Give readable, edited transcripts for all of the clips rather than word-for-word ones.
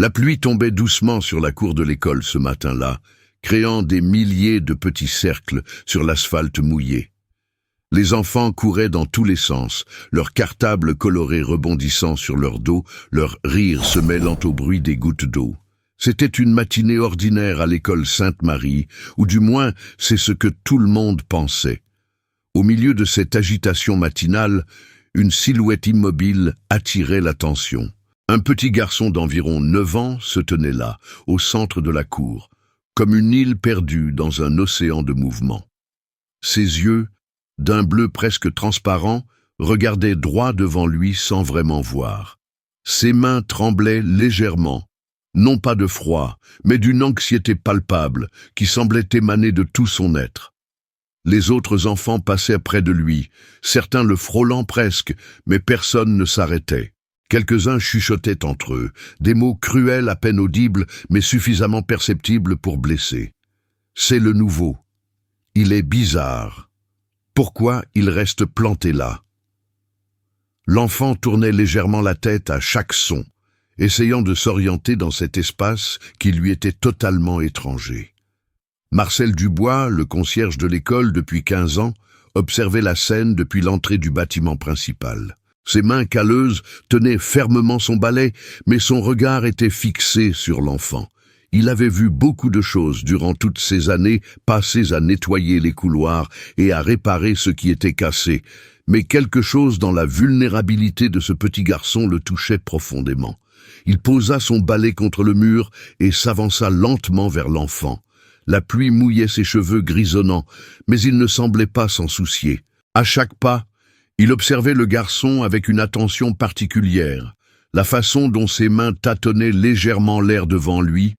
La pluie tombait doucement sur la cour de l'école ce matin-là, créant des milliers de petits cercles sur l'asphalte mouillé. Les enfants couraient dans tous les sens, leurs cartables colorés rebondissant sur leur dos, leur rire se mêlant au bruit des gouttes d'eau. C'était une matinée ordinaire à l'école Sainte-Marie, ou du moins c'est ce que tout le monde pensait. Au milieu de cette agitation matinale, une silhouette immobile attirait l'attention. Un petit garçon d'environ 9 ans se tenait là, au centre de la cour, comme une île perdue dans un océan de mouvement. Ses yeux, d'un bleu presque transparent, regardaient droit devant lui sans vraiment voir. Ses mains tremblaient légèrement, non pas de froid, mais d'une anxiété palpable qui semblait émaner de tout son être. Les autres enfants passaient près de lui, certains le frôlant presque, mais personne ne s'arrêtait. Quelques-uns chuchotaient entre eux, des mots cruels à peine audibles, mais suffisamment perceptibles pour blesser. C'est le nouveau. Il est bizarre. Pourquoi il reste planté là? L'enfant tournait légèrement la tête à chaque son, essayant de s'orienter dans cet espace qui lui était totalement étranger. Marcel Dubois, le concierge de l'école depuis 15 ans, observait la scène depuis l'entrée du bâtiment principal. Ses mains calleuses tenaient fermement son balai, mais son regard était fixé sur l'enfant. Il avait vu beaucoup de choses durant toutes ces années passées à nettoyer les couloirs et à réparer ce qui était cassé, mais quelque chose dans la vulnérabilité de ce petit garçon le touchait profondément. Il posa son balai contre le mur et s'avança lentement vers l'enfant. La pluie mouillait ses cheveux grisonnants, mais il ne semblait pas s'en soucier. À chaque pas, il observait le garçon avec une attention particulière, la façon dont ses mains tâtonnaient légèrement l'air devant lui,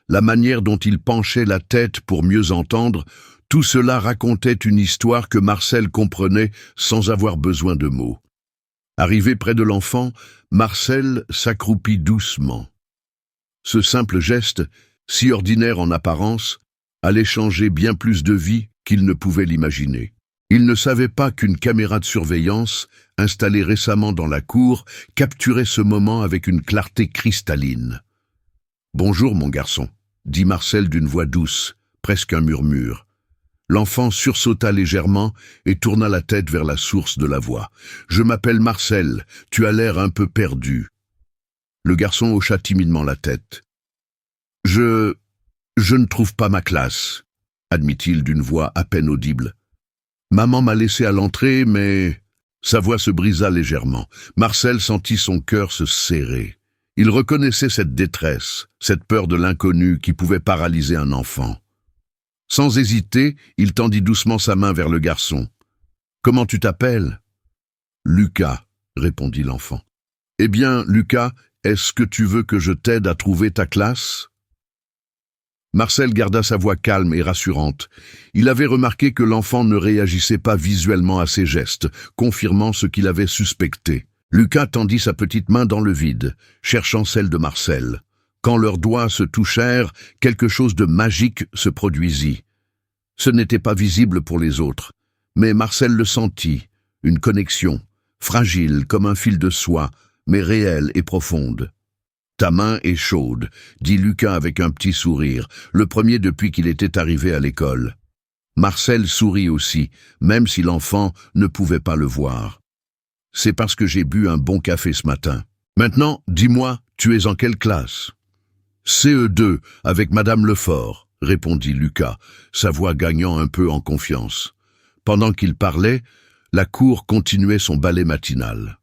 la manière dont il penchait la tête pour mieux entendre, tout cela racontait une histoire que Marcel comprenait sans avoir besoin de mots. Arrivé près de l'enfant, Marcel s'accroupit doucement. Ce simple geste, si ordinaire en apparence, allait changer bien plus de vie qu'il ne pouvait l'imaginer. Il ne savait pas qu'une caméra de surveillance, installée récemment dans la cour, capturait ce moment avec une clarté cristalline. « Bonjour, mon garçon », dit Marcel d'une voix douce, presque un murmure. L'enfant sursauta légèrement et tourna la tête vers la source de la voix. « Je m'appelle Marcel, tu as l'air un peu perdu. » Le garçon hocha timidement la tête. « Je ne trouve pas ma classe, » admit-il d'une voix à peine audible. « Maman m'a laissé à l'entrée, mais... » Sa voix se brisa légèrement. Marcel sentit son cœur se serrer. Il reconnaissait cette détresse, cette peur de l'inconnu qui pouvait paralyser un enfant. Sans hésiter, il tendit doucement sa main vers le garçon. « Comment tu t'appelles ?»« Lucas, » répondit l'enfant. « Eh bien, Lucas, est-ce que tu veux que je t'aide à trouver ta classe ?» Marcel garda sa voix calme et rassurante. Il avait remarqué que l'enfant ne réagissait pas visuellement à ses gestes, confirmant ce qu'il avait suspecté. Lucas tendit sa petite main dans le vide, cherchant celle de Marcel. Quand leurs doigts se touchèrent, quelque chose de magique se produisit. Ce n'était pas visible pour les autres, mais Marcel le sentit, une connexion, fragile comme un fil de soie, mais réelle et profonde. « Ta main est chaude », dit Lucas avec un petit sourire, le premier depuis qu'il était arrivé à l'école. Marcel sourit aussi, même si l'enfant ne pouvait pas le voir. « C'est parce que j'ai bu un bon café ce matin. Maintenant, dis-moi, tu es en quelle classe ?»« CE2, avec Madame Lefort », répondit Lucas, sa voix gagnant un peu en confiance. Pendant qu'il parlait, la cour continuait son ballet matinal.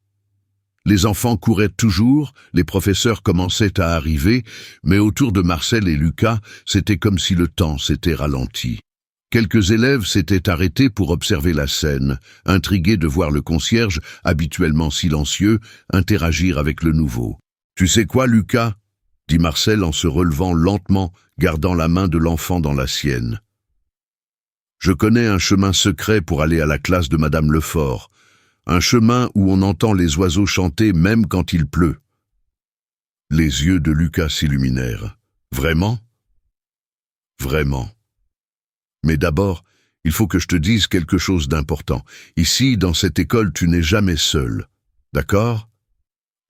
Les enfants couraient toujours, les professeurs commençaient à arriver, mais autour de Marcel et Lucas, c'était comme si le temps s'était ralenti. Quelques élèves s'étaient arrêtés pour observer la scène, intrigués de voir le concierge, habituellement silencieux, interagir avec le nouveau. « Tu sais quoi, Lucas ?» dit Marcel en se relevant lentement, gardant la main de l'enfant dans la sienne. « Je connais un chemin secret pour aller à la classe de Madame Lefort. Un chemin où on entend les oiseaux chanter même quand il pleut. » Les yeux de Lucas s'illuminèrent. « Vraiment ? » ?»« Vraiment. Mais d'abord, il faut que je te dise quelque chose d'important. Ici, dans cette école, tu n'es jamais seul. D'accord ?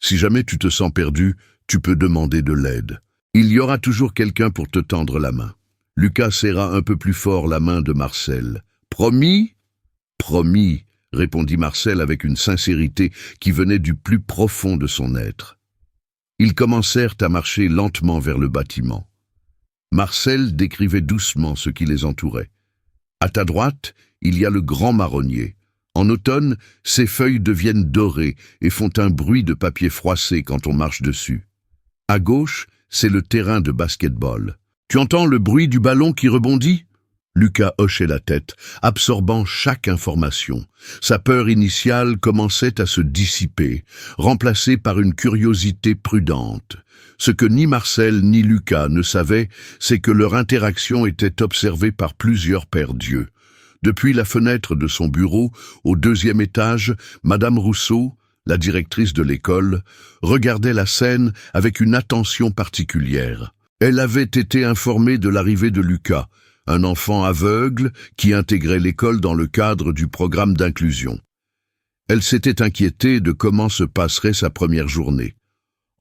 Si jamais tu te sens perdu, Tu peux demander de l'aide. Il y aura toujours quelqu'un pour te tendre la main. Lucas serra un peu plus fort la main de Marcel. Promis? Promis, répondit Marcel avec une sincérité qui venait du plus profond de son être. Ils commencèrent à marcher lentement vers le bâtiment. Marcel décrivait doucement ce qui les entourait. À ta droite, il y a le grand marronnier. En automne, ses feuilles deviennent dorées et font un bruit de papier froissé quand on marche dessus. À gauche, c'est le terrain de basket-ball. Tu entends le bruit du ballon qui rebondit? Lucas hochait la tête, absorbant chaque information. Sa peur initiale commençait à se dissiper, remplacée par une curiosité prudente. Ce que ni Marcel ni Lucas ne savaient, c'est que leur interaction était observée par plusieurs pères Dieu. Depuis la fenêtre de son bureau, au 2e étage, Madame Rousseau, la directrice de l'école, regardait la scène avec une attention particulière. Elle avait été informée de l'arrivée de Lucas, un enfant aveugle qui intégrait l'école dans le cadre du programme d'inclusion. Elle s'était inquiétée de comment se passerait sa première journée.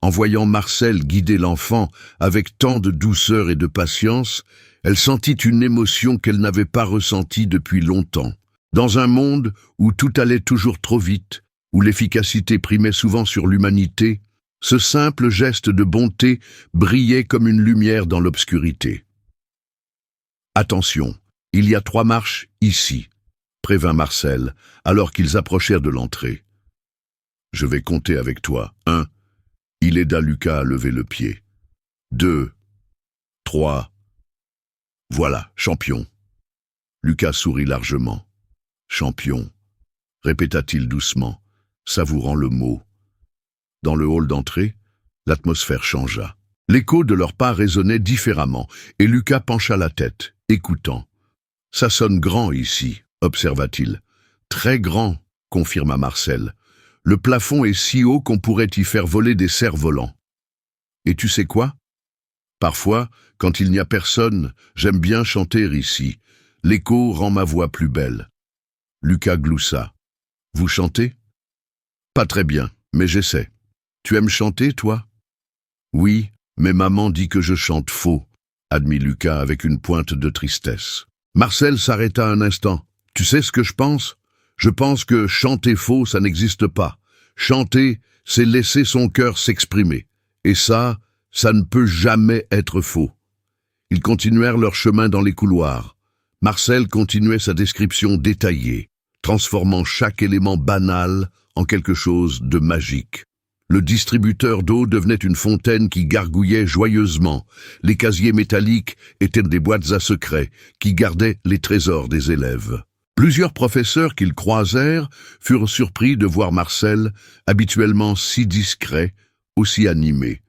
En voyant Marcel guider l'enfant avec tant de douceur et de patience, elle sentit une émotion qu'elle n'avait pas ressentie depuis longtemps. Dans un monde où tout allait toujours trop vite, où l'efficacité primait souvent sur l'humanité, ce simple geste de bonté brillait comme une lumière dans l'obscurité. « Attention, il y a 3 marches ici », prévint Marcel, alors qu'ils approchèrent de l'entrée. « Je vais compter avec toi. 1. Il aida Lucas à lever le pied. 2. 3. Voilà, champion. » Lucas sourit largement. « Champion », répéta-t-il doucement, savourant le mot. Dans le hall d'entrée, l'atmosphère changea. L'écho de leurs pas résonnait différemment, et Lucas pencha la tête, écoutant. « Ça sonne grand ici, » observa-t-il. « Très grand, » confirma Marcel. « Le plafond est si haut qu'on pourrait y faire voler des cerfs-volants. Et tu sais quoi? Parfois, quand il n'y a personne, j'aime bien chanter ici. L'écho rend ma voix plus belle. » Lucas gloussa. « Vous chantez? »« Pas très bien, mais j'essaie. Tu aimes chanter, toi? »« Oui, mais maman dit que je chante faux, » admit Lucas avec une pointe de tristesse. Marcel s'arrêta un instant. « Tu sais ce que je pense? Je pense que chanter faux, ça n'existe pas. Chanter, c'est laisser son cœur s'exprimer. Et ça ne peut jamais être faux. » Ils continuèrent leur chemin dans les couloirs. Marcel continuait sa description détaillée, transformant chaque élément banal en quelque chose de magique. Le distributeur d'eau devenait une fontaine qui gargouillait joyeusement. Les casiers métalliques étaient des boîtes à secrets qui gardaient les trésors des élèves. Plusieurs professeurs qu'ils croisèrent furent surpris de voir Marcel, habituellement si discret, aussi animé.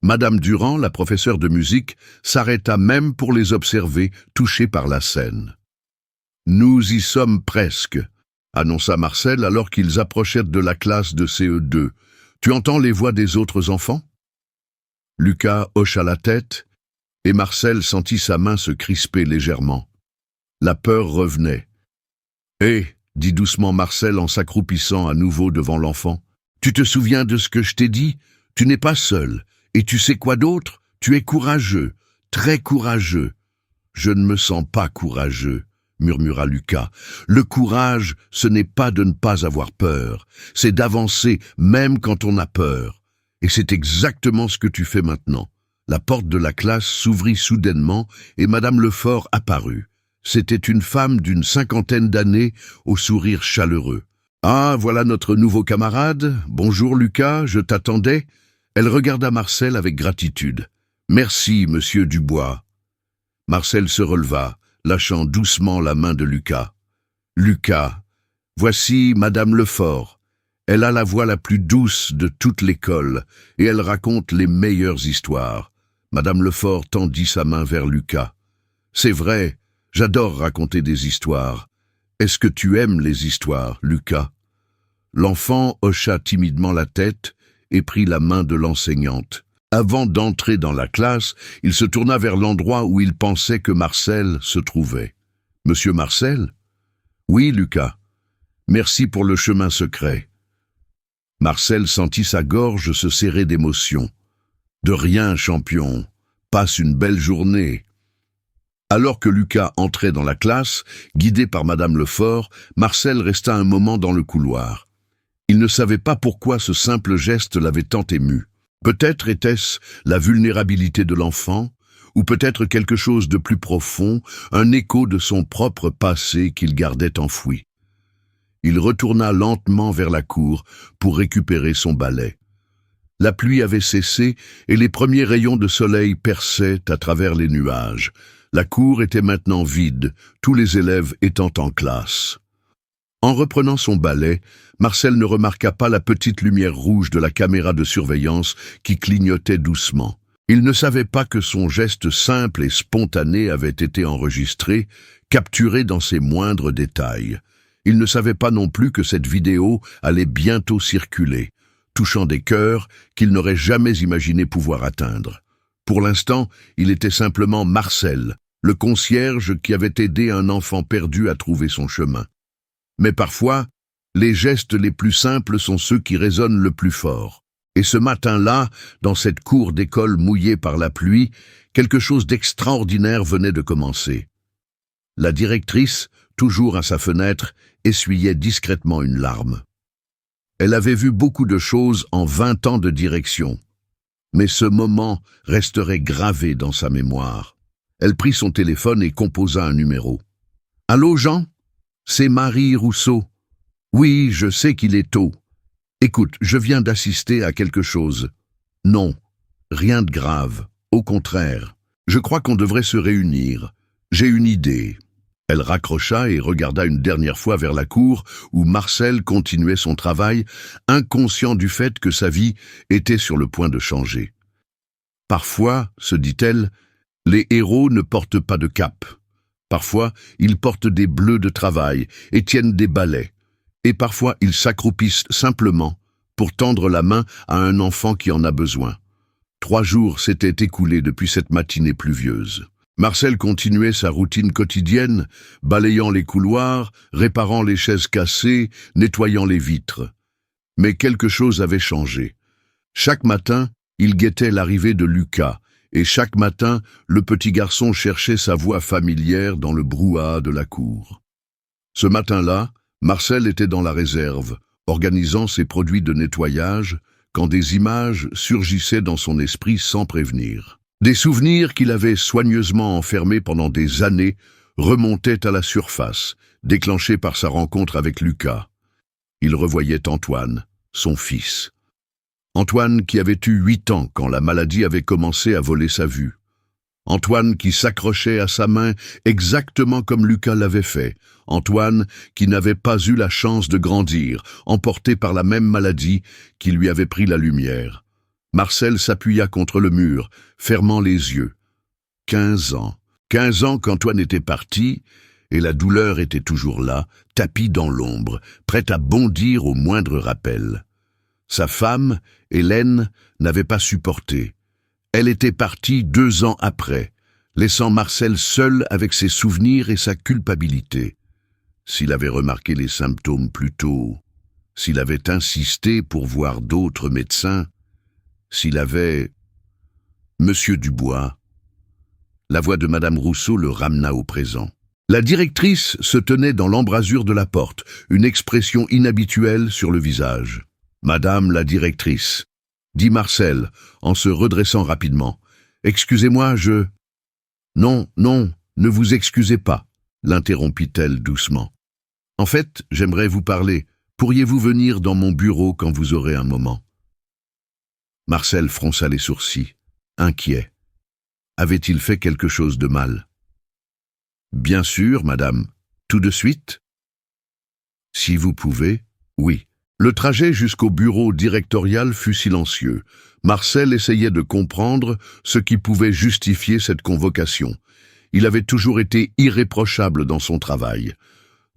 Madame Durand, la professeure de musique, s'arrêta même pour les observer, touchée par la scène. « Nous y sommes presque », annonça Marcel alors qu'ils approchèrent de la classe de CE2. « Tu entends les voix des autres enfants ?» Lucas hocha la tête, et Marcel sentit sa main se crisper légèrement. La peur revenait. « Hé !» dit doucement Marcel en s'accroupissant à nouveau devant l'enfant. « Tu te souviens de ce que je t'ai dit? Tu n'es pas seul. Et tu sais quoi d'autre? Tu es courageux, très courageux. » « Je ne me sens pas courageux, » murmura Lucas. « Le courage, ce n'est pas de ne pas avoir peur, c'est d'avancer même quand on a peur. Et c'est exactement ce que tu fais maintenant. » La porte de la classe s'ouvrit soudainement et Madame Lefort apparut. C'était une femme d'une 50aine d'années, au sourire chaleureux. « Ah, voilà notre nouveau camarade. Bonjour Lucas, je t'attendais. » Elle regarda Marcel avec gratitude. « Merci, monsieur Dubois. » Marcel se releva, lâchant doucement la main de Lucas. « Lucas, voici Madame Lefort. Elle a la voix la plus douce de toute l'école et elle raconte les meilleures histoires. » Madame Lefort tendit sa main vers Lucas. « C'est vrai, j'adore raconter des histoires. Est-ce que tu aimes les histoires, Lucas ?» L'enfant hocha timidement la tête et prit la main de l'enseignante. Avant d'entrer dans la classe, il se tourna vers l'endroit où il pensait que Marcel se trouvait. « Monsieur Marcel ?»« Oui, Lucas. Merci pour le chemin secret. » Marcel sentit sa gorge se serrer d'émotion. De rien, champion. Passe une belle journée. » Alors que Lucas entrait dans la classe, guidé par Madame Lefort, Marcel resta un moment dans le couloir. Il ne savait pas pourquoi ce simple geste l'avait tant ému. Peut-être était-ce la vulnérabilité de l'enfant, ou peut-être quelque chose de plus profond, un écho de son propre passé qu'il gardait enfoui. Il retourna lentement vers la cour pour récupérer son balai. La pluie avait cessé et les premiers rayons de soleil perçaient à travers les nuages. La cour était maintenant vide, tous les élèves étant en classe. En reprenant son balai, Marcel ne remarqua pas la petite lumière rouge de la caméra de surveillance qui clignotait doucement. Il ne savait pas que son geste simple et spontané avait été enregistré, capturé dans ses moindres détails. Il ne savait pas non plus que cette vidéo allait bientôt circuler, touchant des cœurs qu'il n'aurait jamais imaginé pouvoir atteindre. Pour l'instant, il était simplement Marcel, le concierge qui avait aidé un enfant perdu à trouver son chemin. Mais parfois, les gestes les plus simples sont ceux qui résonnent le plus fort. Et ce matin-là, dans cette cour d'école mouillée par la pluie, quelque chose d'extraordinaire venait de commencer. La directrice, toujours à sa fenêtre, essuyait discrètement une larme. Elle avait vu beaucoup de choses en 20 ans de direction, mais ce moment resterait gravé dans sa mémoire. Elle prit son téléphone et composa un numéro. « Allô, Jean? C'est Marie Rousseau. Oui, je sais qu'il est tôt. Écoute, je viens d'assister à quelque chose. Non, rien de grave. Au contraire, je crois qu'on devrait se réunir. J'ai une idée. » Elle raccrocha et regarda une dernière fois vers la cour où Marcel continuait son travail, inconscient du fait que sa vie était sur le point de changer. « Parfois, se dit-elle, les héros ne portent pas de cape. Parfois, ils portent des bleus de travail et tiennent des balais. Et parfois, ils s'accroupissent simplement pour tendre la main à un enfant qui en a besoin. » 3 jours s'étaient écoulés depuis cette matinée pluvieuse. Marcel continuait sa routine quotidienne, balayant les couloirs, réparant les chaises cassées, nettoyant les vitres. Mais quelque chose avait changé. Chaque matin, il guettait l'arrivée de Lucas, et chaque matin, le petit garçon cherchait sa voix familière dans le brouhaha de la cour. Ce matin-là, Marcel était dans la réserve, organisant ses produits de nettoyage, quand des images surgissaient dans son esprit sans prévenir. Des souvenirs qu'il avait soigneusement enfermés pendant des années remontaient à la surface, déclenchés par sa rencontre avec Lucas. Il revoyait Antoine, son fils. Antoine qui avait eu 8 ans quand la maladie avait commencé à voler sa vue. Antoine qui s'accrochait à sa main exactement comme Lucas l'avait fait. Antoine qui n'avait pas eu la chance de grandir, emporté par la même maladie qui lui avait pris la lumière. Marcel s'appuya contre le mur, fermant les yeux. 15 ans. 15 ans qu'Antoine était parti, et la douleur était toujours là, tapie dans l'ombre, prête à bondir au moindre rappel. Sa femme, Hélène, n'avait pas supporté. Elle était partie 2 ans après, laissant Marcel seul avec ses souvenirs et sa culpabilité. S'il avait remarqué les symptômes plus tôt, s'il avait insisté pour voir d'autres médecins, s'il avait... Monsieur Dubois. La voix de Madame Rousseau le ramena au présent. La directrice se tenait dans l'embrasure de la porte, une expression inhabituelle sur le visage. « Madame la directrice », dit Marcel, en se redressant rapidement. « Excusez-moi, je... »« Non, non, ne vous excusez pas, » l'interrompit-elle doucement. « En fait, j'aimerais vous parler. Pourriez-vous venir dans mon bureau quand vous aurez un moment ?» Marcel fronça les sourcils, inquiet. Avait-il fait quelque chose de mal? « Bien sûr, madame. Tout de suite ?»« Si vous pouvez, oui. » Le trajet jusqu'au bureau directorial fut silencieux. Marcel essayait de comprendre ce qui pouvait justifier cette convocation. Il avait toujours été irréprochable dans son travail.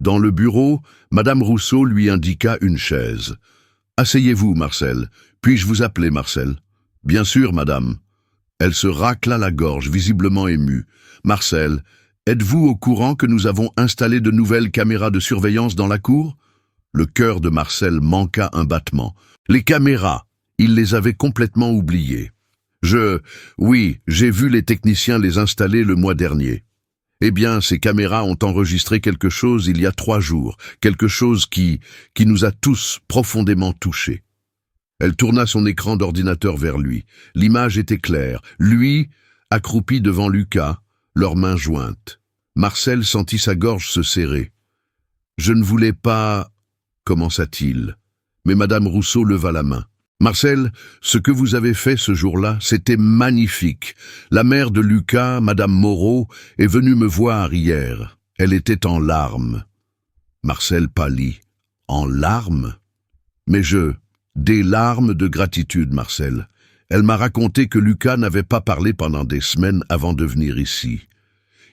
Dans le bureau, Madame Rousseau lui indiqua une chaise. « Asseyez-vous, Marcel. Puis-je vous appeler Marcel ?»« Bien sûr, madame. » Elle se racla la gorge, visiblement émue. « Marcel, êtes-vous au courant que nous avons installé de nouvelles caméras de surveillance dans la cour ?» Le cœur de Marcel manqua un battement. Les caméras, il les avait complètement oubliées. Oui, j'ai vu les techniciens les installer le mois dernier. Eh bien, ces caméras ont enregistré quelque chose il y a 3 jours, quelque chose qui nous a tous profondément touchés. Elle tourna son écran d'ordinateur vers lui. L'image était claire. Lui, accroupi devant Lucas, leurs mains jointes. Marcel sentit sa gorge se serrer. « Je ne voulais pas... » commença-t-il. Mais Madame Rousseau leva la main. « Marcel, ce que vous avez fait ce jour-là, c'était magnifique. La mère de Lucas, Madame Moreau, est venue me voir hier. Elle était en larmes. » Marcel pâlit. « En larmes ? Mais des larmes de gratitude, Marcel. Elle m'a raconté que Lucas n'avait pas parlé pendant des semaines avant de venir ici.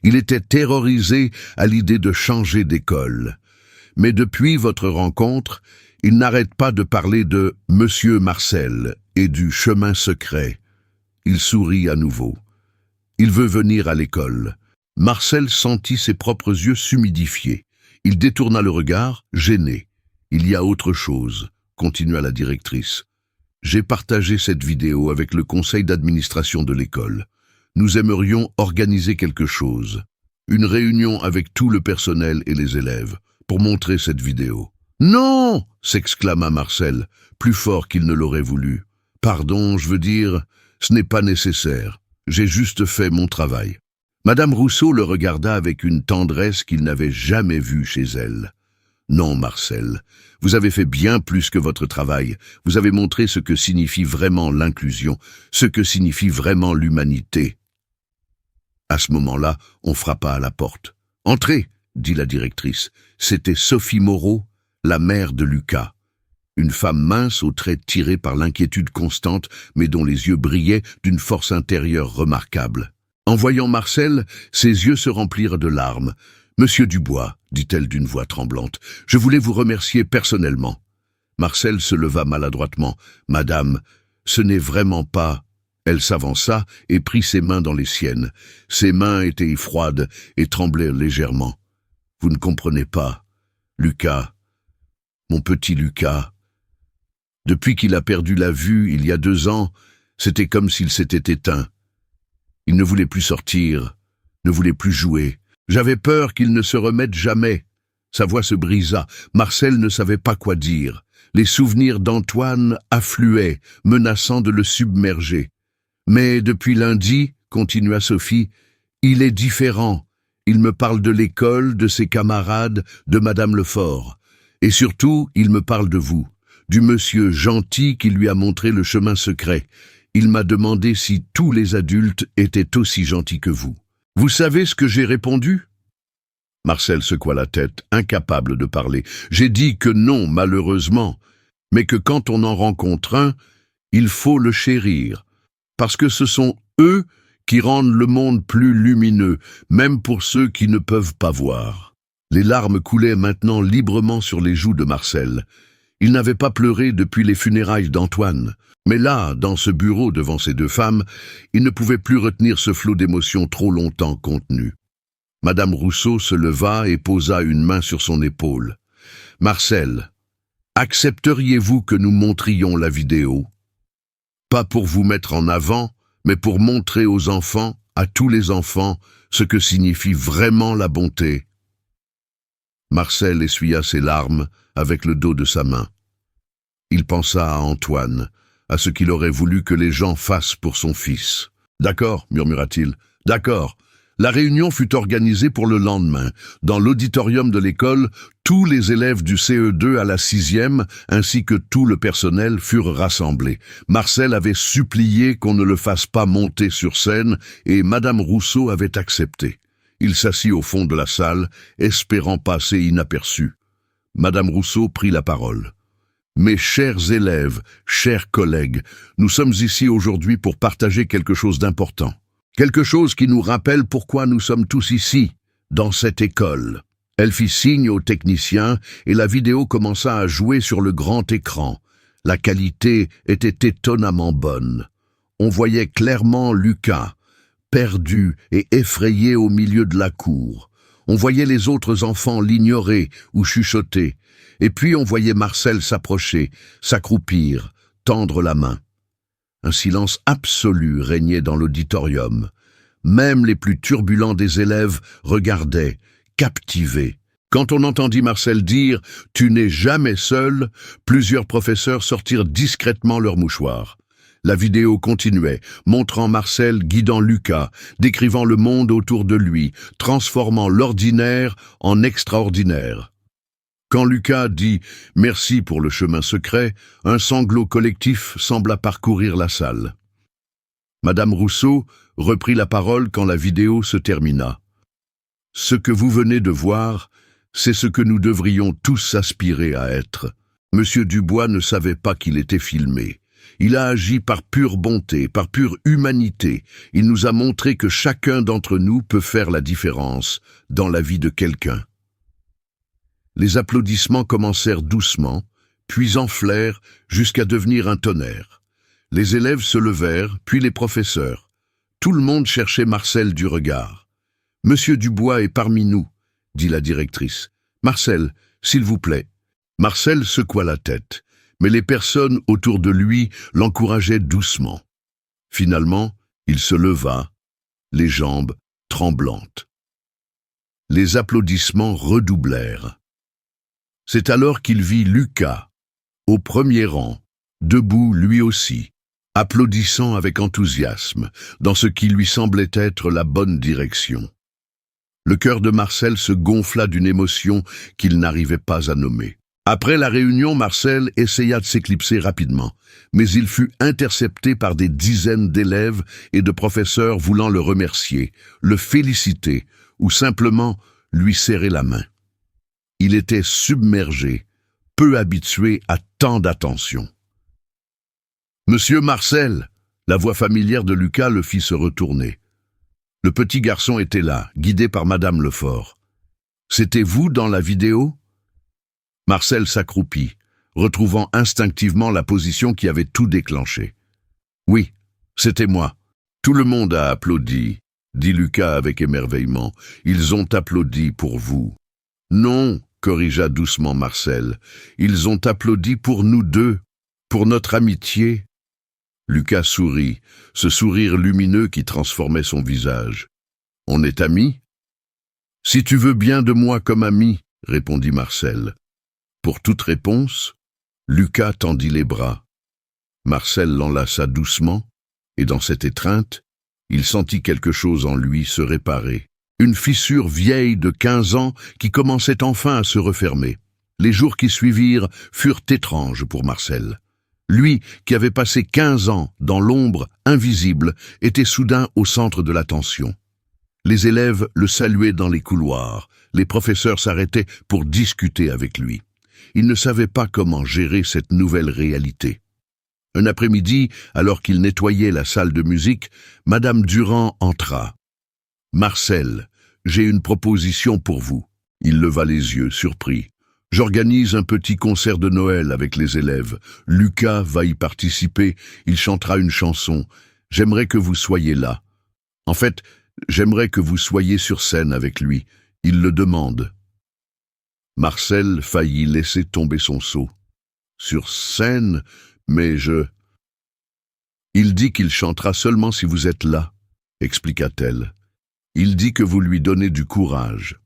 Il était terrorisé à l'idée de changer d'école. Mais depuis votre rencontre, il n'arrête pas de parler de « Monsieur Marcel » et du chemin secret. Il sourit à nouveau. Il veut venir à l'école. Marcel sentit ses propres yeux s'humidifier. Il détourna le regard, gêné. « Il y a autre chose », continua la directrice. « J'ai partagé cette vidéo avec le conseil d'administration de l'école. Nous aimerions organiser quelque chose. Une réunion avec tout le personnel et les élèves, pour montrer cette vidéo. »« Non !» s'exclama Marcel, plus fort qu'il ne l'aurait voulu. « Pardon, je veux dire, ce n'est pas nécessaire. J'ai juste fait mon travail. » Madame Rousseau le regarda avec une tendresse qu'il n'avait jamais vue chez elle. « Non, Marcel, vous avez fait bien plus que votre travail. Vous avez montré ce que signifie vraiment l'inclusion, ce que signifie vraiment l'humanité. » À ce moment-là, on frappa à la porte. « Entrez !» dit la directrice. C'était Sophie Moreau, la mère de Lucas. Une femme mince aux traits tirés par l'inquiétude constante, mais dont les yeux brillaient d'une force intérieure remarquable. En voyant Marcel, ses yeux se remplirent de larmes. « Monsieur Dubois, » dit-elle d'une voix tremblante, « je voulais vous remercier personnellement. » Marcel se leva maladroitement. « Madame, ce n'est vraiment pas... » Elle s'avança et prit ses mains dans les siennes. Ses mains étaient froides et tremblaient légèrement. « Vous ne comprenez pas. Lucas, mon petit Lucas. Depuis qu'il a perdu la vue il y a 2 ans, c'était comme s'il s'était éteint. Il ne voulait plus sortir, ne voulait plus jouer. J'avais peur qu'il ne se remette jamais. » Sa voix se brisa. Marcel ne savait pas quoi dire. Les souvenirs d'Antoine affluaient, menaçant de le submerger. « Mais depuis lundi, » continua Sophie, « il est différent. Il me parle de l'école, de ses camarades, de Madame Lefort. Et surtout, il me parle de vous, du monsieur gentil qui lui a montré le chemin secret. Il m'a demandé si tous les adultes étaient aussi gentils que vous. Vous savez ce que j'ai répondu ?» Marcel secoua la tête, incapable de parler. « J'ai dit que non, malheureusement, mais que quand on en rencontre un, il faut le chérir. Parce que ce sont eux qui rendent le monde plus lumineux, même pour ceux qui ne peuvent pas voir. » Les larmes coulaient maintenant librement sur les joues de Marcel. Il n'avait pas pleuré depuis les funérailles d'Antoine. Mais là, dans ce bureau devant ces 2 femmes, il ne pouvait plus retenir ce flot d'émotions trop longtemps contenu. Madame Rousseau se leva et posa une main sur son épaule. « Marcel, accepteriez-vous que nous montrions la vidéo ? Pas pour vous mettre en avant, mais pour montrer aux enfants, à tous les enfants, ce que signifie vraiment la bonté. » Marcel essuya ses larmes avec le dos de sa main. Il pensa à Antoine, à ce qu'il aurait voulu que les gens fassent pour son fils. « D'accord, » murmura-t-il, « d'accord. » La réunion fut organisée pour le lendemain. Dans l'auditorium de l'école, tous les élèves du CE2 à la 6e, ainsi que tout le personnel, furent rassemblés. Marcel avait supplié qu'on ne le fasse pas monter sur scène et Madame Rousseau avait accepté. Il s'assit au fond de la salle, espérant passer inaperçu. Madame Rousseau prit la parole. « Mes chers élèves, chers collègues, nous sommes ici aujourd'hui pour partager quelque chose d'important. Quelque chose qui nous rappelle pourquoi nous sommes tous ici, dans cette école. » Elle fit signe aux techniciens et la vidéo commença à jouer sur le grand écran. La qualité était étonnamment bonne. On voyait clairement Lucas, perdu et effrayé au milieu de la cour. On voyait les autres enfants l'ignorer ou chuchoter. Et puis on voyait Marcel s'approcher, s'accroupir, tendre la main. Un silence absolu régnait dans l'auditorium. Même les plus turbulents des élèves regardaient, captivés. Quand on entendit Marcel dire « Tu n'es jamais seul », plusieurs professeurs sortirent discrètement leurs mouchoirs. La vidéo continuait, montrant Marcel guidant Lucas, décrivant le monde autour de lui, transformant l'ordinaire en extraordinaire. Quand Lucas dit « Merci pour le chemin secret », un sanglot collectif sembla parcourir la salle. Madame Rousseau reprit la parole quand la vidéo se termina. « Ce que vous venez de voir, c'est ce que nous devrions tous aspirer à être. Monsieur Dubois ne savait pas qu'il était filmé. Il a agi par pure bonté, par pure humanité. Il nous a montré que chacun d'entre nous peut faire la différence dans la vie de quelqu'un. » Les applaudissements commencèrent doucement, puis enflèrent jusqu'à devenir un tonnerre. Les élèves se levèrent, puis les professeurs. Tout le monde cherchait Marcel du regard. « Monsieur Dubois est parmi nous », dit la directrice. « Marcel, s'il vous plaît. » Marcel secoua la tête, mais les personnes autour de lui l'encourageaient doucement. Finalement, il se leva, les jambes tremblantes. Les applaudissements redoublèrent. C'est alors qu'il vit Lucas, au premier rang, debout lui aussi, applaudissant avec enthousiasme, dans ce qui lui semblait être la bonne direction. Le cœur de Marcel se gonfla d'une émotion qu'il n'arrivait pas à nommer. Après la réunion, Marcel essaya de s'éclipser rapidement, mais il fut intercepté par des dizaines d'élèves et de professeurs voulant le remercier, le féliciter ou simplement lui serrer la main. Il était submergé, peu habitué à tant d'attention. « Monsieur Marcel !» La voix familière de Lucas le fit se retourner. Le petit garçon était là, guidé par Madame Lefort. « C'était vous dans la vidéo ?» Marcel s'accroupit, retrouvant instinctivement la position qui avait tout déclenché. « Oui, c'était moi. Tout le monde a applaudi, » dit Lucas avec émerveillement. « Ils ont applaudi pour vous. »« Non, » corrigea doucement Marcel. « Ils ont applaudi pour nous deux, pour notre amitié. » Lucas sourit, ce sourire lumineux qui transformait son visage. « On est amis ?»« Si tu veux bien de moi comme ami, » répondit Marcel. Pour toute réponse, Lucas tendit les bras. Marcel l'enlaça doucement, et dans cette étreinte, il sentit quelque chose en lui se réparer. Une fissure vieille de 15 ans qui commençait enfin à se refermer. Les jours qui suivirent furent étranges pour Marcel. Lui, qui avait passé 15 ans dans l'ombre invisible, était soudain au centre de l'attention. Les élèves le saluaient dans les couloirs, les professeurs s'arrêtaient pour discuter avec lui. Il ne savait pas comment gérer cette nouvelle réalité. Un après-midi, alors qu'il nettoyait la salle de musique, Madame Durand entra. « Marcel, j'ai une proposition pour vous. » Il leva les yeux, surpris. « J'organise un petit concert de Noël avec les élèves. Lucas va y participer, il chantera une chanson. J'aimerais que vous soyez là. En fait, j'aimerais que vous soyez sur scène avec lui. Il le demande. » Marcel faillit laisser tomber son seau. « Sur scène, mais je... »« Il dit qu'il chantera seulement si vous êtes là, » expliqua-t-elle. « Il dit que vous lui donnez du courage. »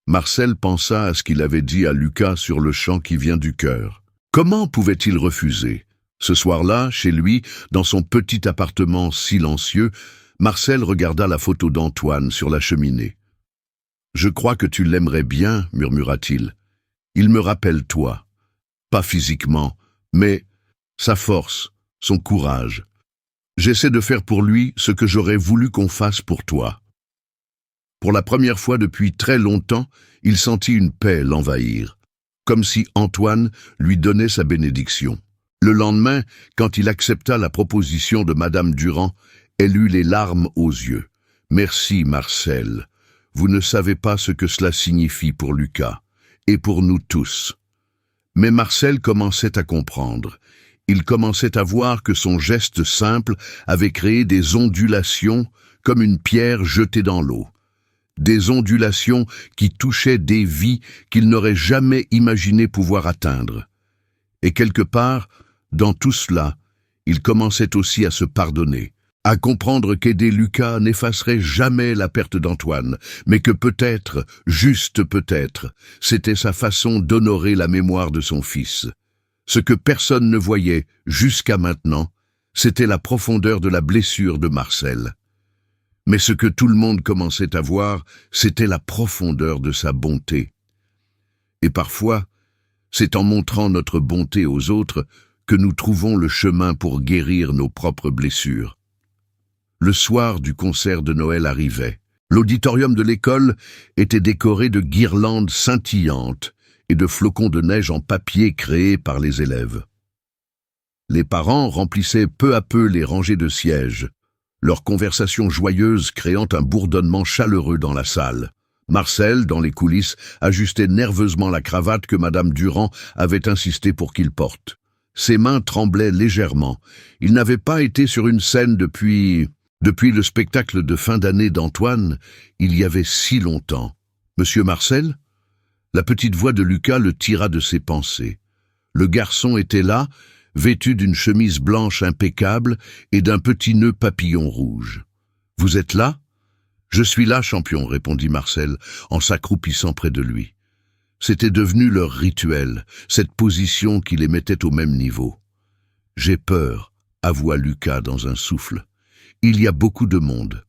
Marcel pensa à ce qu'il avait dit à Lucas sur le chant qui vient du cœur. Comment pouvait-il refuser? Ce soir-là, chez lui, dans son petit appartement silencieux, Marcel regarda la photo d'Antoine sur la cheminée. « Je crois que tu l'aimerais bien, » murmura-t-il. « Il me rappelle toi. Pas physiquement, mais sa force, son courage. J'essaie de faire pour lui ce que j'aurais voulu qu'on fasse pour toi. » Pour la première fois depuis très longtemps, il sentit une paix l'envahir, comme si Antoine lui donnait sa bénédiction. Le lendemain, quand il accepta la proposition de Madame Durand, elle eut les larmes aux yeux. « Merci, Marcel. Vous ne savez pas ce que cela signifie pour Lucas, et pour nous tous. » Mais Marcel commençait à comprendre. Il commençait à voir que son geste simple avait créé des ondulations comme une pierre jetée dans l'eau. Des ondulations qui touchaient des vies qu'il n'aurait jamais imaginé pouvoir atteindre. Et quelque part, dans tout cela, Il commençait aussi à se pardonner, à comprendre qu'aider Lucas n'effacerait jamais la perte d'Antoine, mais que peut-être, juste peut-être, c'était sa façon d'honorer la mémoire de son fils. Ce que personne ne voyait jusqu'à maintenant, c'était la profondeur de la blessure de Marcel. Mais ce que tout le monde commençait à voir, c'était la profondeur de sa bonté. Et parfois, c'est en montrant notre bonté aux autres que nous trouvons le chemin pour guérir nos propres blessures. Le soir du concert de Noël arrivait. L'auditorium de l'école était décoré de guirlandes scintillantes et de flocons de neige en papier créés par les élèves. Les parents remplissaient peu à peu les rangées de sièges, leur conversation joyeuse créant un bourdonnement chaleureux dans la salle. Marcel, dans les coulisses, ajustait nerveusement la cravate que Madame Durand avait insisté pour qu'il porte. Ses mains tremblaient légèrement. Il n'avait pas été sur une scène depuis le spectacle de fin d'année d'Antoine, il y avait si longtemps. « Monsieur Marcel ?» La petite voix de Lucas le tira de ses pensées. Le garçon était là, vêtu d'une chemise blanche impeccable et d'un petit nœud papillon rouge. « Vous êtes là ?»« Je suis là, champion, » répondit Marcel, en s'accroupissant près de lui. C'était devenu leur rituel, cette position qui les mettait au même niveau. « J'ai peur, » avoua Lucas dans un souffle. « Il y a beaucoup de monde.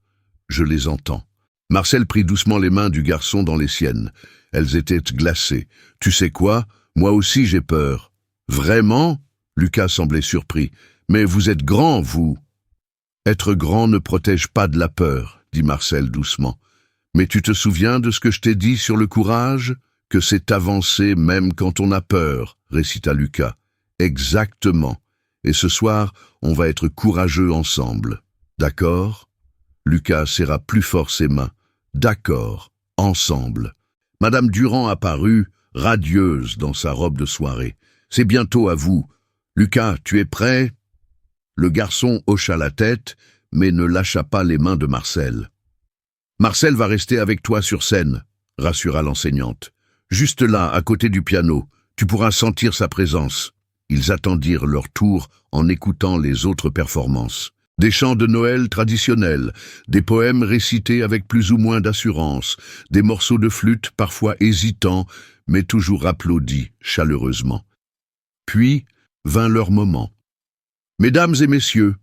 Je les entends. » Marcel prit doucement les mains du garçon dans les siennes. Elles étaient glacées. « Tu sais quoi? Moi aussi j'ai peur. »« Vraiment ?» Lucas semblait surpris. « Mais vous êtes grand, vous !»« Être grand ne protège pas de la peur, » dit Marcel doucement. « Mais tu te souviens de ce que je t'ai dit sur le courage ? Que c'est avancer même quand on a peur, » récita Lucas. « Exactement. Et ce soir, on va être courageux ensemble. D'accord ?» Lucas serra plus fort ses mains. « D'accord, ensemble. » Madame Durand apparut, radieuse dans sa robe de soirée. « C'est bientôt à vous. Lucas, tu es prêt ?» Le garçon hocha la tête, mais ne lâcha pas les mains de Marcel. « Marcel va rester avec toi sur scène, » rassura l'enseignante. « Juste là, à côté du piano, tu pourras sentir sa présence. » Ils attendirent leur tour en écoutant les autres performances. Des chants de Noël traditionnels, des poèmes récités avec plus ou moins d'assurance, des morceaux de flûte parfois hésitants, mais toujours applaudis chaleureusement. Puis vint leur moment. « Mesdames et messieurs, »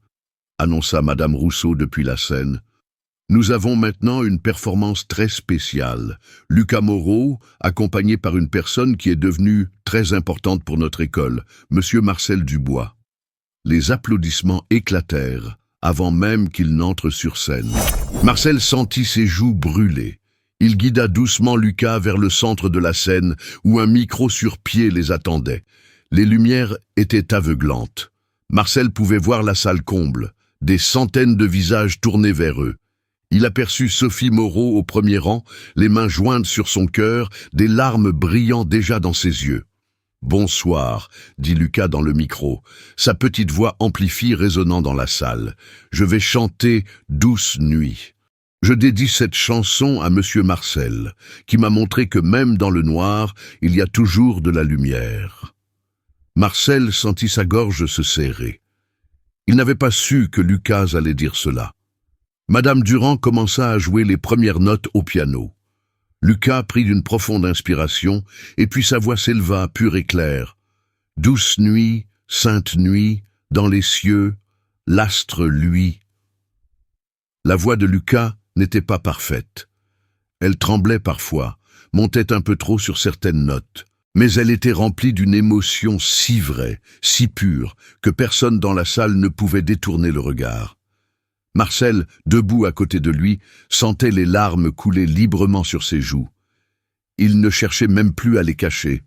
annonça Madame Rousseau depuis la scène, « nous avons maintenant une performance très spéciale. Lucas Moreau, accompagné par une personne qui est devenue très importante pour notre école, Monsieur Marcel Dubois. » Les applaudissements éclatèrent avant même qu'il n'entre sur scène. Marcel sentit ses joues brûler. Il guida doucement Lucas vers le centre de la scène où un micro sur pied les attendait. Les lumières étaient aveuglantes. Marcel pouvait voir la salle comble, des centaines de visages tournés vers eux. Il aperçut Sophie Moreau au premier rang, les mains jointes sur son cœur, des larmes brillant déjà dans ses yeux. « Bonsoir », dit Lucas dans le micro, sa petite voix amplifiée résonnant dans la salle. « Je vais chanter « Douce nuit ». Je dédie cette chanson à Monsieur Marcel, qui m'a montré que même dans le noir, il y a toujours de la lumière. » Marcel sentit sa gorge se serrer. Il n'avait pas su que Lucas allait dire cela. Madame Durand commença à jouer les premières notes au piano. Lucas prit une profonde inspiration, et puis sa voix s'éleva, pure et claire. « Douce nuit, sainte nuit, dans les cieux, l'astre luit. » La voix de Lucas n'était pas parfaite. Elle tremblait parfois, montait un peu trop sur certaines notes, mais elle était remplie d'une émotion si vraie, si pure, que personne dans la salle ne pouvait détourner le regard. Marcel, debout à côté de lui, sentait les larmes couler librement sur ses joues. Il ne cherchait même plus à les cacher.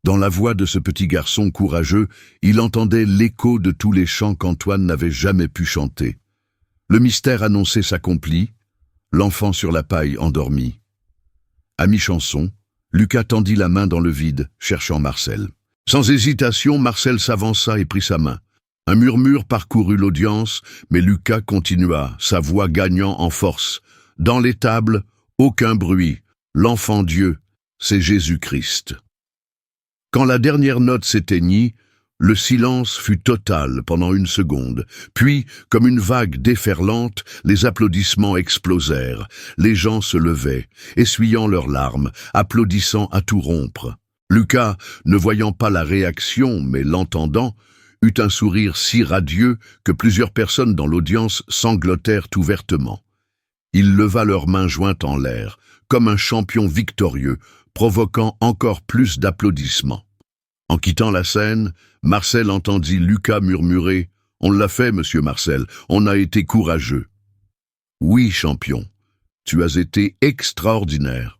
Dans la voix de ce petit garçon courageux, il entendait l'écho de tous les chants qu'Antoine n'avait jamais pu chanter. Le mystère annonçait s'accomplit, l'enfant sur la paille endormi. À mi-chanson, Lucas tendit la main dans le vide, cherchant Marcel. Sans hésitation, Marcel s'avança et prit sa main. Un murmure parcourut l'audience, mais Lucas continua, sa voix gagnant en force. Dans l'étable, aucun bruit. L'enfant Dieu, c'est Jésus-Christ. Quand la dernière note s'éteignit, Le silence fut total pendant une seconde, puis, comme une vague déferlante, les applaudissements explosèrent. Les gens se levaient, essuyant leurs larmes, applaudissant à tout rompre. Lucas, ne voyant pas la réaction, mais l'entendant, eut un sourire si radieux que plusieurs personnes dans l'audience sanglotèrent ouvertement. Il leva leurs mains jointes en l'air, comme un champion victorieux, provoquant encore plus d'applaudissements. En quittant la scène, Marcel entendit Lucas murmurer « On l'a fait, monsieur Marcel, on a été courageux. »« Oui, champion, tu as été extraordinaire. »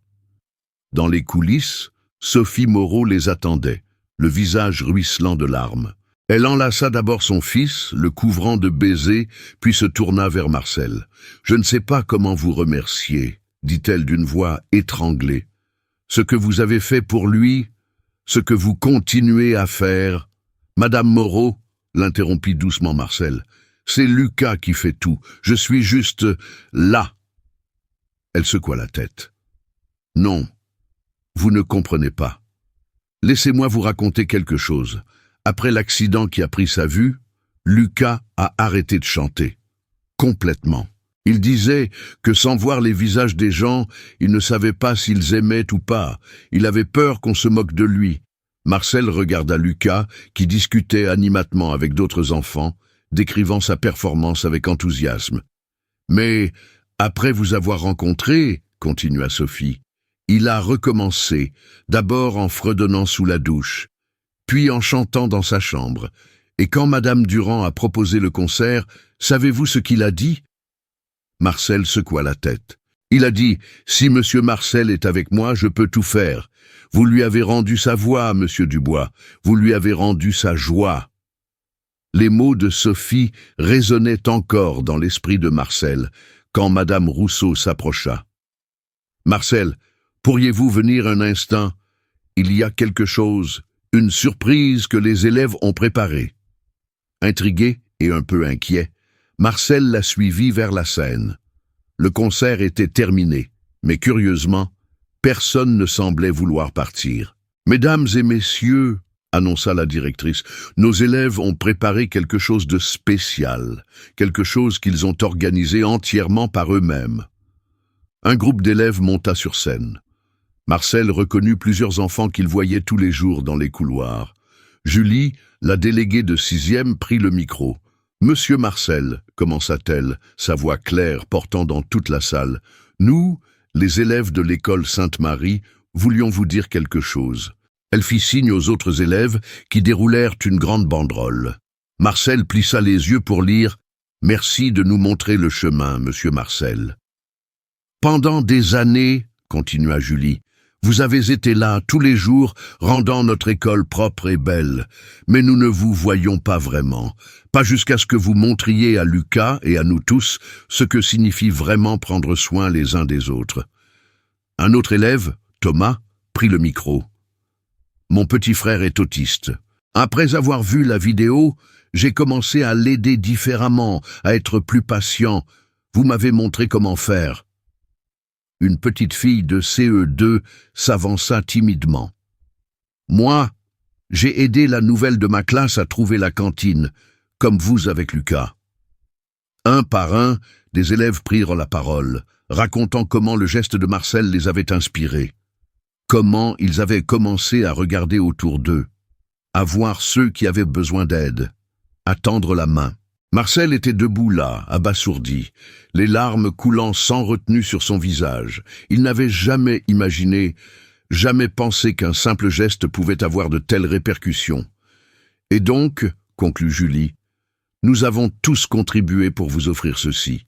Dans les coulisses, Sophie Moreau les attendait, le visage ruisselant de larmes. Elle enlaça d'abord son fils, le couvrant de baisers, puis se tourna vers Marcel. « Je ne sais pas comment vous remercier, » dit-elle d'une voix étranglée. « Ce que vous avez fait pour lui, ce que vous continuez à faire... » « Madame Moreau, » l'interrompit doucement Marcel, « c'est Lucas qui fait tout, je suis juste là. » Elle secoua la tête. « Non, vous ne comprenez pas. Laissez-moi vous raconter quelque chose. Après l'accident qui a pris sa vue, Lucas a arrêté de chanter. Complètement. Il disait que sans voir les visages des gens, il ne savait pas s'ils aimaient ou pas. Il avait peur qu'on se moque de lui. » Marcel regarda Lucas, qui discutait animatement avec d'autres enfants, décrivant sa performance avec enthousiasme. « Mais, après vous avoir rencontré, continua Sophie, il a recommencé, d'abord en fredonnant sous la douche, puis en chantant dans sa chambre. Et quand Madame Durand a proposé le concert, savez-vous ce qu'il a dit ?» Marcel secoua la tête. Il a dit « Si Monsieur Marcel est avec moi, je peux tout faire. » Vous lui avez rendu sa voix, Monsieur Dubois. Vous lui avez rendu sa joie. Les mots de Sophie résonnaient encore dans l'esprit de Marcel, quand Madame Rousseau s'approcha. « Marcel, pourriez-vous venir un instant? Il y a quelque chose, une surprise que les élèves ont préparée. » Intrigué et un peu inquiet, Marcel la suivit vers la scène. Le concert était terminé, mais curieusement, personne ne semblait vouloir partir. « Mesdames et messieurs, » annonça la directrice, « nos élèves ont préparé quelque chose de spécial, quelque chose qu'ils ont organisé entièrement par eux-mêmes. » Un groupe d'élèves monta sur scène. Marcel reconnut plusieurs enfants qu'il voyait tous les jours dans les couloirs. Julie, la déléguée de 6e, prit le micro. « Monsieur Marcel, » commença-t-elle, sa voix claire portant dans toute la salle, « nous, les élèves de l'école Sainte-Marie, voulions vous dire quelque chose. » Elle fit signe aux autres élèves qui déroulèrent une grande banderole. Marcel plissa les yeux pour lire « Merci de nous montrer le chemin, monsieur Marcel. » « Pendant des années, » continua Julie, « vous avez été là tous les jours, rendant notre école propre et belle. Mais nous ne vous voyions pas vraiment, pas jusqu'à ce que vous montriez à Lucas et à nous tous ce que signifie vraiment prendre soin les uns des autres. » Un autre élève, Thomas, prit le micro. « Mon petit frère est autiste. Après avoir vu la vidéo, j'ai commencé à l'aider différemment, à être plus patient. Vous m'avez montré comment faire. » Une petite fille de CE2 s'avança timidement. « Moi, j'ai aidé la nouvelle de ma classe à trouver la cantine, comme vous avec Lucas. » Un par un, des élèves prirent la parole, racontant comment le geste de Marcel les avait inspirés, comment ils avaient commencé à regarder autour d'eux, à voir ceux qui avaient besoin d'aide, à tendre la main. Marcel était debout là, abasourdi, les larmes coulant sans retenue sur son visage. Il n'avait jamais imaginé, jamais pensé qu'un simple geste pouvait avoir de telles répercussions. « Et donc, » conclut Julie, « nous avons tous contribué pour vous offrir ceci. »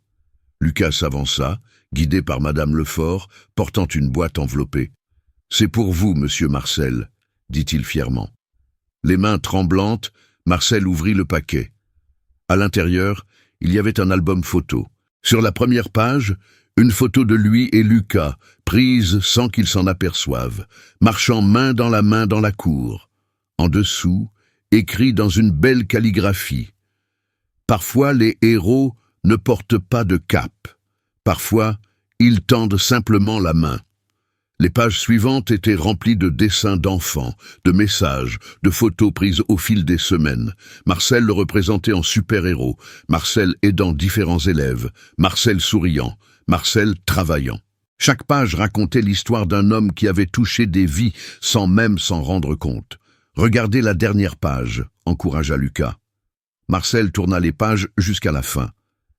Lucas s'avança, guidé par Madame Lefort, portant une boîte enveloppée. « C'est pour vous, monsieur Marcel, » dit-il fièrement. Les mains tremblantes, Marcel ouvrit le paquet. À l'intérieur, il y avait un album photo. Sur la première page, une photo de lui et Lucas, prise sans qu'ils s'en aperçoivent, marchant main dans la cour. En dessous, écrit dans une belle calligraphie. Parfois, les héros ne portent pas de cape. Parfois, ils tendent simplement la main. Les pages suivantes étaient remplies de dessins d'enfants, de messages, de photos prises au fil des semaines. Marcel le représentait en super-héros, Marcel aidant différents élèves, Marcel souriant, Marcel travaillant. Chaque page racontait l'histoire d'un homme qui avait touché des vies sans même s'en rendre compte. « Regardez la dernière page », encouragea Lucas. Marcel tourna les pages jusqu'à la fin.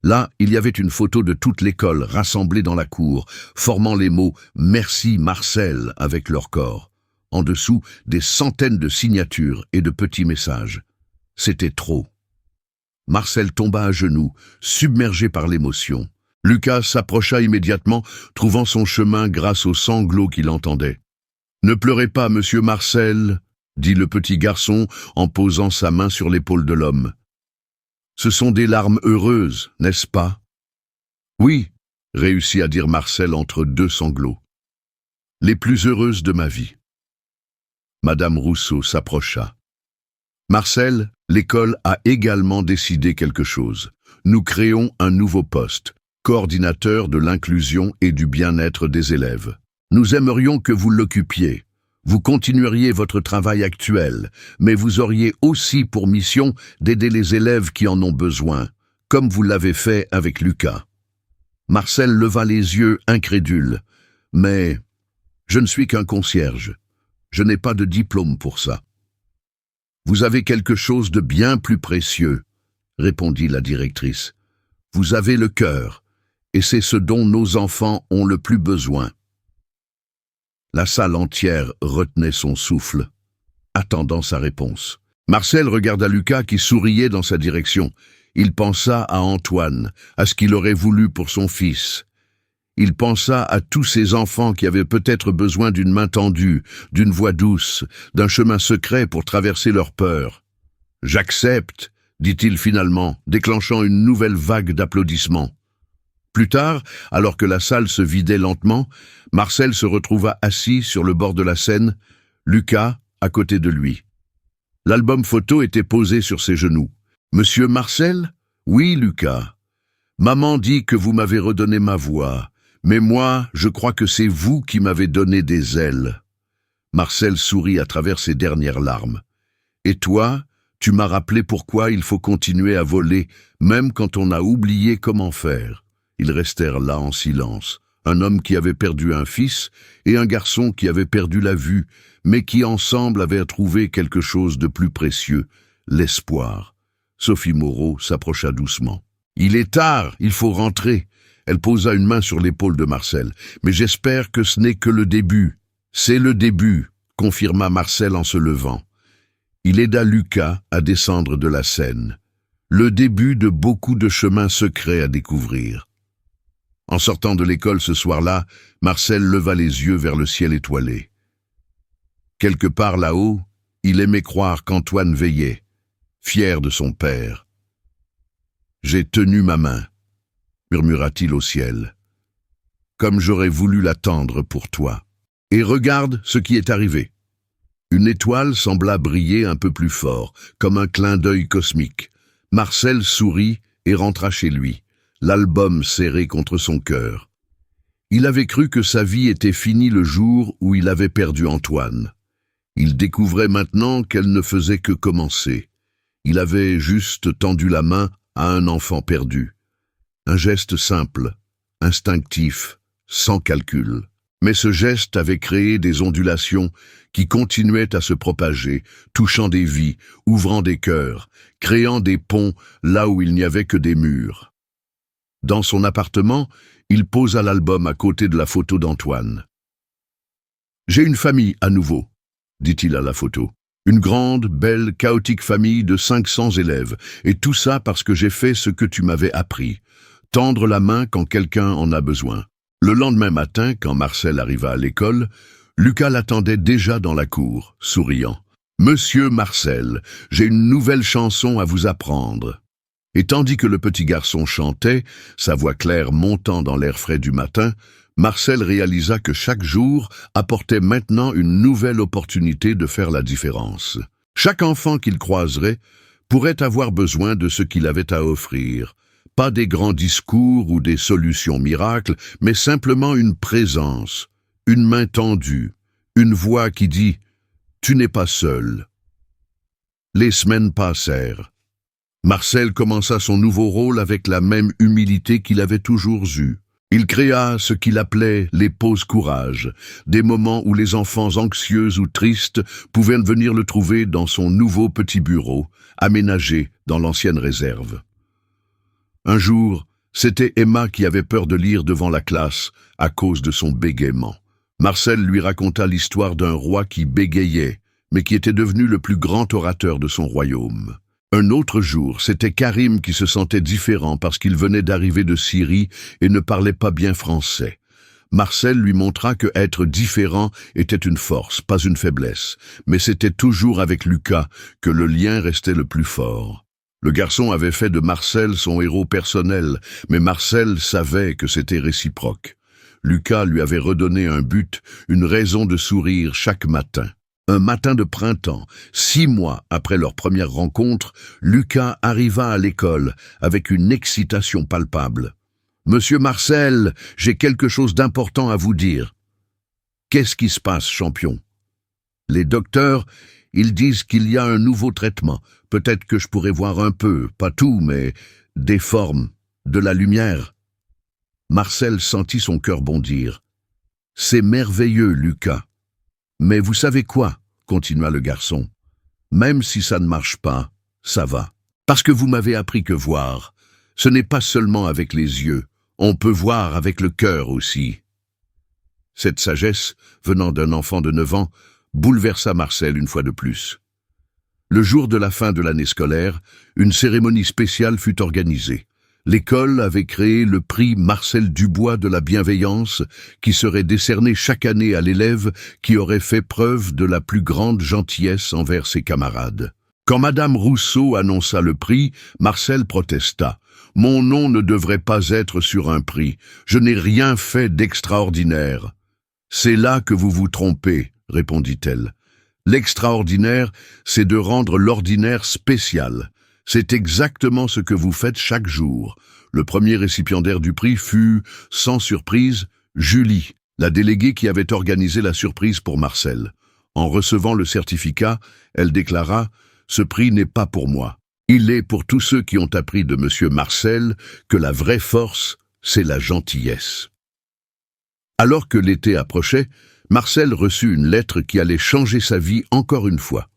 Là, il y avait une photo de toute l'école rassemblée dans la cour, formant les mots « Merci Marcel » avec leur corps. En dessous, des centaines de signatures et de petits messages. C'était trop. Marcel tomba à genoux, submergé par l'émotion. Lucas s'approcha immédiatement, trouvant son chemin grâce aux sanglots qu'il entendait. « Ne pleurez pas, monsieur Marcel », dit le petit garçon en posant sa main sur l'épaule de l'homme. Ce sont des larmes heureuses, n'est-ce pas? Oui, réussit à dire Marcel entre deux sanglots. Les plus heureuses de ma vie. Madame Rousseau s'approcha. Marcel, l'école a également décidé quelque chose. Nous créons un nouveau poste, coordinateur de l'inclusion et du bien-être des élèves. Nous aimerions que vous l'occupiez. Vous continueriez votre travail actuel, mais vous auriez aussi pour mission d'aider les élèves qui en ont besoin, comme vous l'avez fait avec Lucas. Marcel leva les yeux incrédule. « Mais je ne suis qu'un concierge. Je n'ai pas de diplôme pour ça. »« Vous avez quelque chose de bien plus précieux, » répondit la directrice. « Vous avez le cœur, et c'est ce dont nos enfants ont le plus besoin. » La salle entière retenait son souffle, attendant sa réponse. Marcel regarda Lucas qui souriait dans sa direction. Il pensa à Antoine, à ce qu'il aurait voulu pour son fils. Il pensa à tous ces enfants qui avaient peut-être besoin d'une main tendue, d'une voix douce, d'un chemin secret pour traverser leur peur. « J'accepte », dit-il finalement, déclenchant une nouvelle vague d'applaudissements. Plus tard, alors que la salle se vidait lentement, Marcel se retrouva assis sur le bord de la Seine, Lucas à côté de lui. L'album photo était posé sur ses genoux. « Monsieur Marcel ? Oui, Lucas. Maman dit que vous m'avez redonné ma voix, mais moi, je crois que c'est vous qui m'avez donné des ailes. » Marcel sourit à travers ses dernières larmes. « Et toi, tu m'as rappelé pourquoi il faut continuer à voler, même quand on a oublié comment faire. » Ils restèrent là en silence, un homme qui avait perdu un fils et un garçon qui avait perdu la vue, mais qui ensemble avaient trouvé quelque chose de plus précieux, l'espoir. Sophie Moreau s'approcha doucement. « Il est tard, il faut rentrer. » Elle posa une main sur l'épaule de Marcel. « Mais j'espère que ce n'est que le début. »« C'est le début, » confirma Marcel en se levant. Il aida Lucas à descendre de la Seine. Le début de beaucoup de chemins secrets à découvrir. En sortant de l'école ce soir-là, Marcel leva les yeux vers le ciel étoilé. Quelque part là-haut, il aimait croire qu'Antoine veillait, fier de son père. « J'ai tenu ma main », murmura-t-il au ciel, « comme j'aurais voulu l'attendre pour toi. Et regarde ce qui est arrivé. » Une étoile sembla briller un peu plus fort, comme un clin d'œil cosmique. Marcel sourit et rentra chez lui, l'album serré contre son cœur. Il avait cru que sa vie était finie le jour où il avait perdu Antoine. Il découvrait maintenant qu'elle ne faisait que commencer. Il avait juste tendu la main à un enfant perdu. Un geste simple, instinctif, sans calcul. Mais ce geste avait créé des ondulations qui continuaient à se propager, touchant des vies, ouvrant des cœurs, créant des ponts là où il n'y avait que des murs. Dans son appartement, il posa l'album à côté de la photo d'Antoine. « J'ai une famille à nouveau, » dit-il à la photo. « Une grande, belle, chaotique famille de 500 élèves, et tout ça parce que j'ai fait ce que tu m'avais appris, tendre la main quand quelqu'un en a besoin. » Le lendemain matin, quand Marcel arriva à l'école, Lucas l'attendait déjà dans la cour, souriant. « Monsieur Marcel, j'ai une nouvelle chanson à vous apprendre. » Et tandis que le petit garçon chantait, sa voix claire montant dans l'air frais du matin, Marcel réalisa que chaque jour apportait maintenant une nouvelle opportunité de faire la différence. Chaque enfant qu'il croiserait pourrait avoir besoin de ce qu'il avait à offrir. Pas des grands discours ou des solutions miracles, mais simplement une présence, une main tendue, une voix qui dit « Tu n'es pas seul ». Les semaines passèrent. Marcel commença son nouveau rôle avec la même humilité qu'il avait toujours eue. Il créa ce qu'il appelait les pauses courage, des moments où les enfants anxieux ou tristes pouvaient venir le trouver dans son nouveau petit bureau, aménagé dans l'ancienne réserve. Un jour, c'était Emma qui avait peur de lire devant la classe à cause de son bégaiement. Marcel lui raconta l'histoire d'un roi qui bégayait, mais qui était devenu le plus grand orateur de son royaume. Un autre jour, c'était Karim qui se sentait différent parce qu'il venait d'arriver de Syrie et ne parlait pas bien français. Marcel lui montra que être différent était une force, pas une faiblesse, mais c'était toujours avec Lucas que le lien restait le plus fort. Le garçon avait fait de Marcel son héros personnel, mais Marcel savait que c'était réciproque. Lucas lui avait redonné un but, une raison de sourire chaque matin. Un matin de printemps, 6 mois après leur première rencontre, Lucas arriva à l'école avec une excitation palpable. « Monsieur Marcel, j'ai quelque chose d'important à vous dire. »« Qu'est-ce qui se passe, champion ?»« Les docteurs, ils disent qu'il y a un nouveau traitement. Peut-être que je pourrais voir un peu, pas tout, mais des formes, de la lumière. » Marcel sentit son cœur bondir. « C'est merveilleux, Lucas. » « Mais vous savez quoi, continua le garçon, même si ça ne marche pas, ça va. Parce que vous m'avez appris que voir, ce n'est pas seulement avec les yeux, on peut voir avec le cœur aussi. Cette sagesse, venant d'un enfant de 9 ans, bouleversa Marcel une fois de plus. Le jour de la fin de l'année scolaire, une cérémonie spéciale fut organisée. L'école avait créé le prix Marcel Dubois de la bienveillance qui serait décerné chaque année à l'élève qui aurait fait preuve de la plus grande gentillesse envers ses camarades. Quand Madame Rousseau annonça le prix, Marcel protesta. « Mon nom ne devrait pas être sur un prix. Je n'ai rien fait d'extraordinaire. »« C'est là que vous vous trompez, » répondit-elle. « L'extraordinaire, c'est de rendre l'ordinaire spécial. C'est exactement ce que vous faites chaque jour. » Le premier récipiendaire du prix fut, sans surprise, Julie, la déléguée qui avait organisé la surprise pour Marcel. En recevant le certificat, elle déclara « Ce prix n'est pas pour moi. Il est pour tous ceux qui ont appris de Monsieur Marcel que la vraie force, c'est la gentillesse. » Alors que l'été approchait, Marcel reçut une lettre qui allait changer sa vie encore une fois.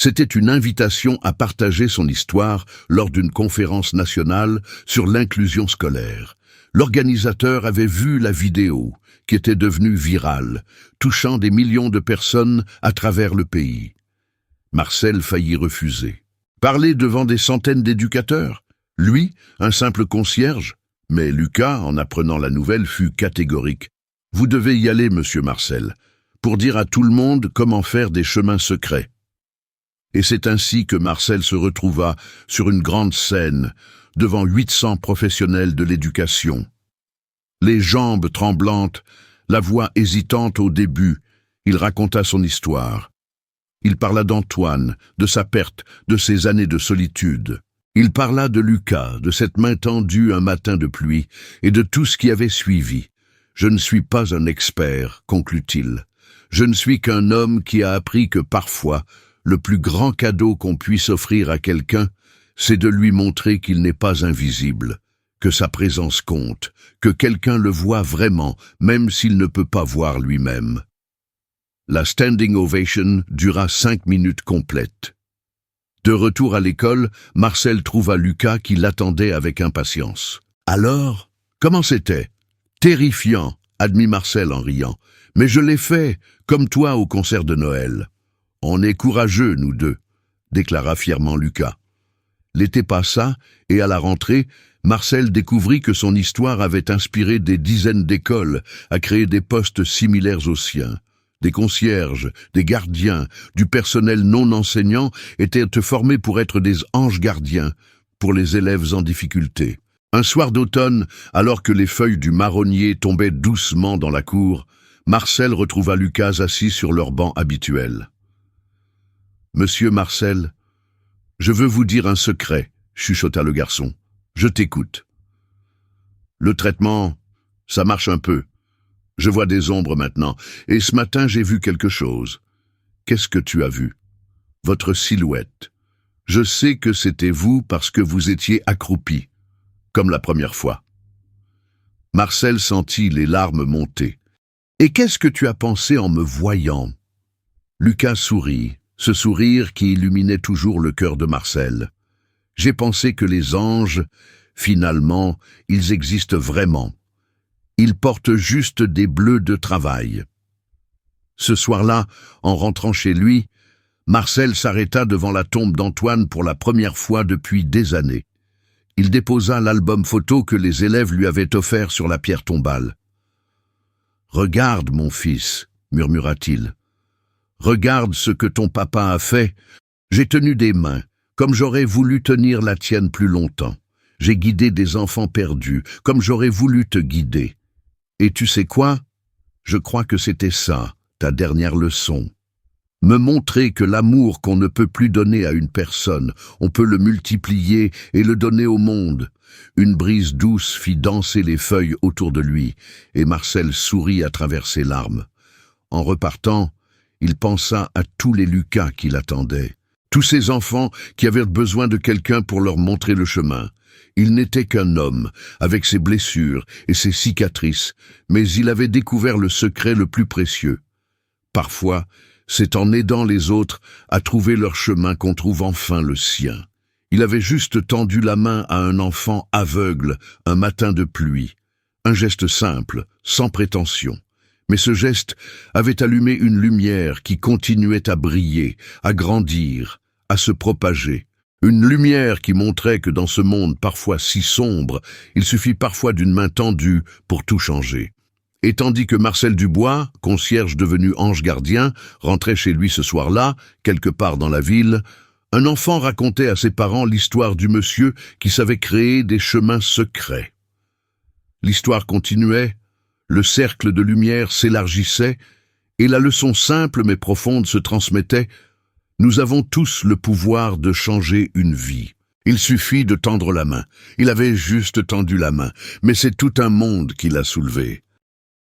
C'était une invitation à partager son histoire lors d'une conférence nationale sur l'inclusion scolaire. L'organisateur avait vu la vidéo, qui était devenue virale, touchant des millions de personnes à travers le pays. Marcel faillit refuser. Parler devant des centaines d'éducateurs? Lui, un simple concierge? Mais Lucas, en apprenant la nouvelle, fut catégorique. « Vous devez y aller, monsieur Marcel, pour dire à tout le monde comment faire des chemins secrets. » Et c'est ainsi que Marcel se retrouva sur une grande scène, devant 800 professionnels de l'éducation. Les jambes tremblantes, la voix hésitante au début, il raconta son histoire. Il parla d'Antoine, de sa perte, de ses années de solitude. Il parla de Lucas, de cette main tendue un matin de pluie, et de tout ce qui avait suivi. « Je ne suis pas un expert, conclut-il. Je ne suis qu'un homme qui a appris que parfois, le plus grand cadeau qu'on puisse offrir à quelqu'un, c'est de lui montrer qu'il n'est pas invisible, que sa présence compte, que quelqu'un le voit vraiment, même s'il ne peut pas voir lui-même. » La standing ovation dura 5 minutes complètes. De retour à l'école, Marcel trouva Lucas qui l'attendait avec impatience. « Alors, comment c'était ?»« Terrifiant, » admit Marcel en riant. « Mais je l'ai fait, comme toi au concert de Noël. » « On est courageux, nous deux, » déclara fièrement Lucas. L'été passa, et à la rentrée, Marcel découvrit que son histoire avait inspiré des dizaines d'écoles à créer des postes similaires aux siens. Des concierges, des gardiens, du personnel non enseignant étaient formés pour être des anges gardiens pour les élèves en difficulté. Un soir d'automne, alors que les feuilles du marronnier tombaient doucement dans la cour, Marcel retrouva Lucas assis sur leur banc habituel. « Monsieur Marcel, je veux vous dire un secret, » chuchota le garçon. « Je t'écoute. » « Le traitement, ça marche un peu. Je vois des ombres maintenant, et ce matin j'ai vu quelque chose. Qu'est-ce que tu as vu? Votre silhouette. Je sais que c'était vous parce que vous étiez accroupi, comme la première fois. Marcel sentit les larmes monter. Et qu'est-ce que tu as pensé en me voyant? Lucas sourit, ce sourire qui illuminait toujours le cœur de Marcel. J'ai pensé que les anges, finalement, ils existent vraiment. Ils portent juste des bleus de travail. Ce soir-là, en rentrant chez lui, Marcel s'arrêta devant la tombe d'Antoine pour la première fois depuis des années. Il déposa l'album photo que les élèves lui avaient offert sur la pierre tombale. « Regarde, mon fils, murmura-t-il. Regarde ce que ton papa a fait. J'ai tenu des mains, comme j'aurais voulu tenir la tienne plus longtemps. J'ai guidé des enfants perdus, comme j'aurais voulu te guider. Et tu sais quoi? Je crois que c'était ça, ta dernière leçon. Me montrer que l'amour qu'on ne peut plus donner à une personne, on peut le multiplier et le donner au monde. » Une brise douce fit danser les feuilles autour de lui, et Marcel sourit à travers ses larmes. En repartant, il pensa à tous les Lucas qui l'attendaient, tous ces enfants qui avaient besoin de quelqu'un pour leur montrer le chemin. Il n'était qu'un homme, avec ses blessures et ses cicatrices, mais il avait découvert le secret le plus précieux. Parfois, c'est en aidant les autres à trouver leur chemin qu'on trouve enfin le sien. Il avait juste tendu la main à un enfant aveugle un matin de pluie. Un geste simple, sans prétention. Mais ce geste avait allumé une lumière qui continuait à briller, à grandir, à se propager. Une lumière qui montrait que dans ce monde parfois si sombre, il suffit parfois d'une main tendue pour tout changer. Et tandis que Marcel Dubois, concierge devenu ange gardien, rentrait chez lui ce soir-là, quelque part dans la ville, un enfant racontait à ses parents l'histoire du monsieur qui savait créer des chemins secrets. L'histoire continuait, le cercle de lumière s'élargissait, et la leçon simple mais profonde se transmettait. Nous avons tous le pouvoir de changer une vie. Il suffit de tendre la main. Il avait juste tendu la main, mais c'est tout un monde qui l'a soulevé.